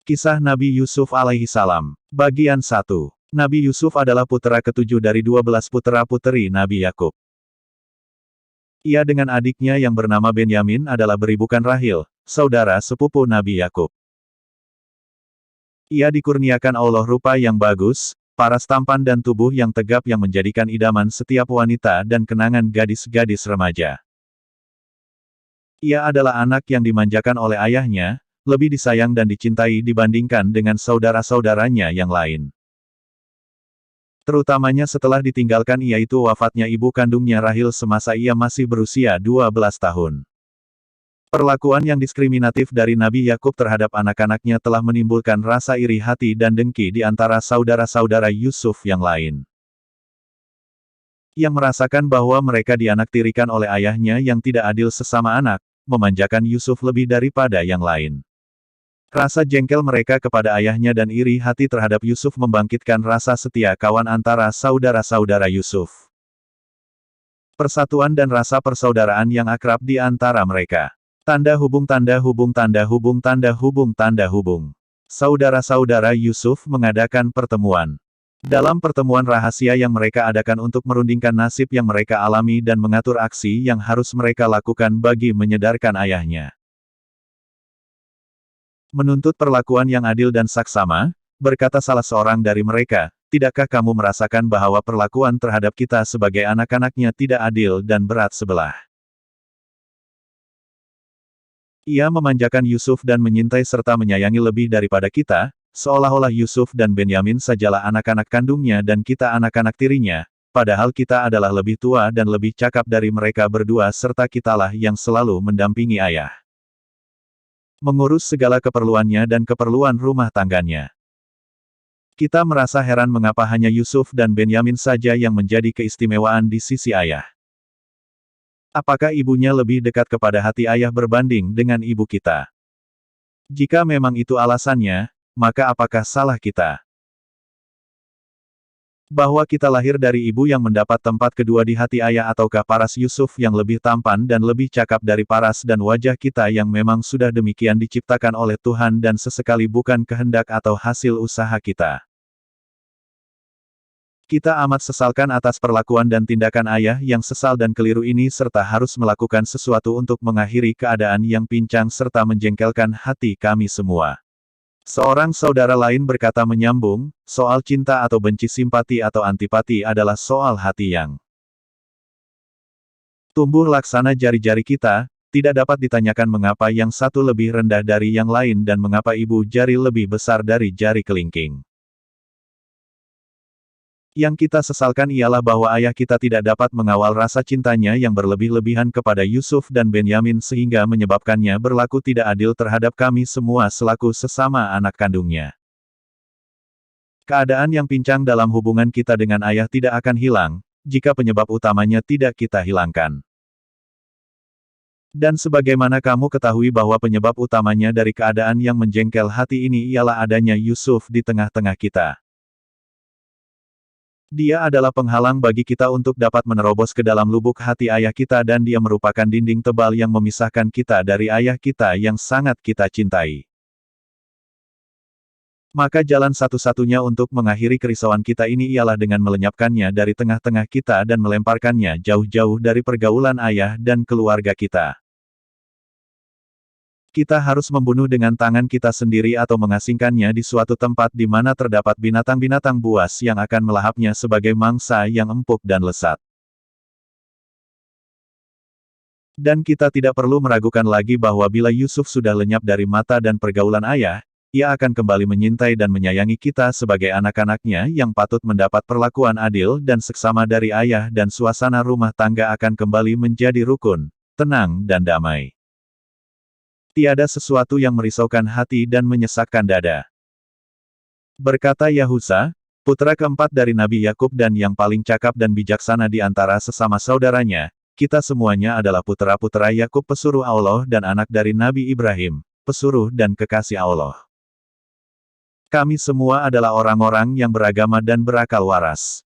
Kisah Nabi Yusuf alaihi salam. Bagian 1. Nabi Yusuf adalah putera ketujuh dari 12 putera-puteri Nabi Yakub. Ia dengan adiknya yang bernama Benyamin adalah beribukan Rahil, saudara sepupu Nabi Yakub. Ia dikurniakan Allah rupa yang bagus, paras tampan dan tubuh yang tegap yang menjadikan idaman setiap wanita dan kenangan gadis-gadis remaja. Ia adalah anak yang dimanjakan oleh ayahnya, lebih disayang dan dicintai dibandingkan dengan saudara-saudaranya yang lain. Terutamanya setelah ditinggalkan yaitu wafatnya ibu kandungnya Rahil semasa ia masih berusia 12 tahun. Perlakuan yang diskriminatif dari Nabi Yakub terhadap anak-anaknya telah menimbulkan rasa iri hati dan dengki di antara saudara-saudara Yusuf yang lain. Yang merasakan bahwa mereka dianaktirikan oleh ayahnya yang tidak adil sesama anak, memanjakan Yusuf lebih daripada yang lain. Rasa jengkel mereka kepada ayahnya dan iri hati terhadap Yusuf membangkitkan rasa setia kawan antara saudara-saudara Yusuf. Persatuan dan rasa persaudaraan yang akrab di antara mereka. Tanda hubung tanda hubung tanda hubung tanda hubung tanda hubung. Saudara-saudara Yusuf mengadakan pertemuan. Dalam pertemuan rahasia yang mereka adakan untuk merundingkan nasib yang mereka alami dan mengatur aksi yang harus mereka lakukan bagi menyadarkan ayahnya. Menuntut perlakuan yang adil dan saksama, berkata salah seorang dari mereka, tidakkah kamu merasakan bahwa perlakuan terhadap kita sebagai anak-anaknya tidak adil dan berat sebelah? Ia memanjakan Yusuf dan menyintai serta menyayangi lebih daripada kita, seolah-olah Yusuf dan Benyamin sajalah anak-anak kandungnya dan kita anak-anak tirinya, padahal kita adalah lebih tua dan lebih cakap dari mereka berdua serta kitalah yang selalu mendampingi ayah. Mengurus segala keperluannya dan keperluan rumah tangganya. Kita merasa heran mengapa hanya Yusuf dan Benyamin saja yang menjadi keistimewaan di sisi ayah. Apakah ibunya lebih dekat kepada hati ayah berbanding dengan ibu kita? Jika memang itu alasannya, maka apakah salah kita? Bahwa kita lahir dari ibu yang mendapat tempat kedua di hati ayah ataukah paras Yusuf yang lebih tampan dan lebih cakap dari paras dan wajah kita yang memang sudah demikian diciptakan oleh Tuhan dan sesekali bukan kehendak atau hasil usaha kita. Kita amat sesalkan atas perlakuan dan tindakan ayah yang sesal dan keliru ini serta harus melakukan sesuatu untuk mengakhiri keadaan yang pincang serta menjengkelkan hati kami semua. Seorang saudara lain berkata menyambung, soal cinta atau benci simpati atau antipati adalah soal hati yang tumbuh laksana jari-jari kita, tidak dapat ditanyakan mengapa yang satu lebih rendah dari yang lain dan mengapa ibu jari lebih besar dari jari kelingking. Yang kita sesalkan ialah bahwa ayah kita tidak dapat mengawal rasa cintanya yang berlebih-lebihan kepada Yusuf dan Benyamin sehingga menyebabkannya berlaku tidak adil terhadap kami semua selaku sesama anak kandungnya. Keadaan yang pincang dalam hubungan kita dengan ayah tidak akan hilang, jika penyebab utamanya tidak kita hilangkan. Dan sebagaimana kamu ketahui bahwa penyebab utamanya dari keadaan yang menjengkel hati ini ialah adanya Yusuf di tengah-tengah kita. Dia adalah penghalang bagi kita untuk dapat menerobos ke dalam lubuk hati ayah kita dan dia merupakan dinding tebal yang memisahkan kita dari ayah kita yang sangat kita cintai. Maka jalan satu-satunya untuk mengakhiri kerisauan kita ini ialah dengan melenyapkannya dari tengah-tengah kita dan melemparkannya jauh-jauh dari pergaulan ayah dan keluarga kita. Kita harus membunuh dengan tangan kita sendiri atau mengasingkannya di suatu tempat di mana terdapat binatang-binatang buas yang akan melahapnya sebagai mangsa yang empuk dan lesat. Dan kita tidak perlu meragukan lagi bahwa bila Yusuf sudah lenyap dari mata dan pergaulan ayah, ia akan kembali menyintai dan menyayangi kita sebagai anak-anaknya yang patut mendapat perlakuan adil dan seksama dari ayah dan suasana rumah tangga akan kembali menjadi rukun, tenang dan damai. Tiada sesuatu yang merisaukan hati dan menyesakkan dada. Berkata Yahusa, putra keempat dari Nabi Yakub dan yang paling cakap dan bijaksana di antara sesama saudaranya, kita semuanya adalah putra-putra Yakub pesuruh Allah dan anak dari Nabi Ibrahim, pesuruh dan kekasih Allah. Kami semua adalah orang-orang yang beragama dan berakal waras.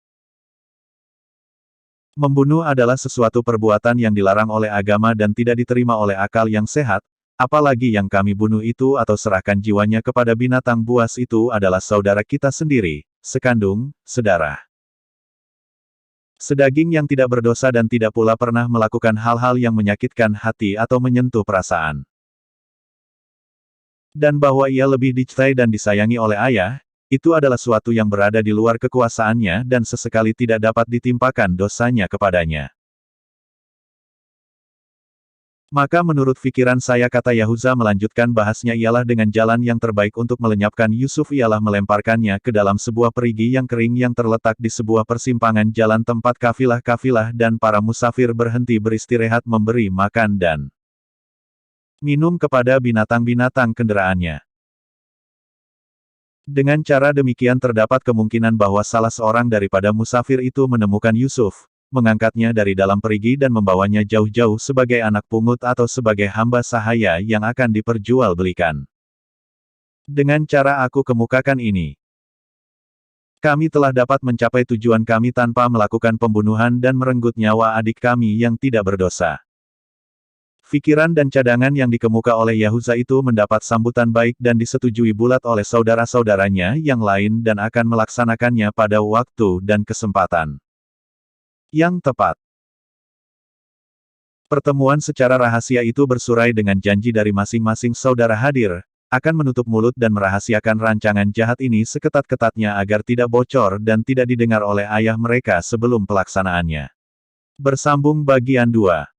Membunuh adalah sesuatu perbuatan yang dilarang oleh agama dan tidak diterima oleh akal yang sehat, Apalagi yang kami bunuh itu atau serahkan jiwanya kepada binatang buas itu adalah saudara kita sendiri, sekandung, sedarah. Sedaging yang tidak berdosa dan tidak pula pernah melakukan hal-hal yang menyakitkan hati atau menyentuh perasaan. Dan bahwa ia lebih dicintai dan disayangi oleh ayah, itu adalah suatu yang berada di luar kekuasaannya dan sesekali tidak dapat ditimpakan dosanya kepadanya. Maka menurut pikiran saya, kata Yahuza melanjutkan bahasnya, ialah dengan jalan yang terbaik untuk melenyapkan Yusuf ialah melemparkannya ke dalam sebuah perigi yang kering yang terletak di sebuah persimpangan jalan tempat kafilah-kafilah dan para musafir berhenti beristirahat, memberi makan dan minum kepada binatang-binatang kendaraannya. Dengan cara demikian terdapat kemungkinan bahwa salah seorang daripada musafir itu menemukan Yusuf, mengangkatnya dari dalam perigi dan membawanya jauh-jauh sebagai anak pungut atau sebagai hamba sahaya yang akan diperjualbelikan. Dengan cara aku kemukakan ini, kami telah dapat mencapai tujuan kami tanpa melakukan pembunuhan dan merenggut nyawa adik kami yang tidak berdosa. Pikiran dan cadangan yang dikemuka oleh Yahuza itu mendapat sambutan baik dan disetujui bulat oleh saudara-saudaranya yang lain dan akan melaksanakannya pada waktu dan kesempatan yang tepat. Pertemuan secara rahasia itu bersurai dengan janji dari masing-masing saudara hadir, akan menutup mulut dan merahasiakan rancangan jahat ini seketat-ketatnya agar tidak bocor dan tidak didengar oleh ayah mereka sebelum pelaksanaannya. Bersambung bagian 2.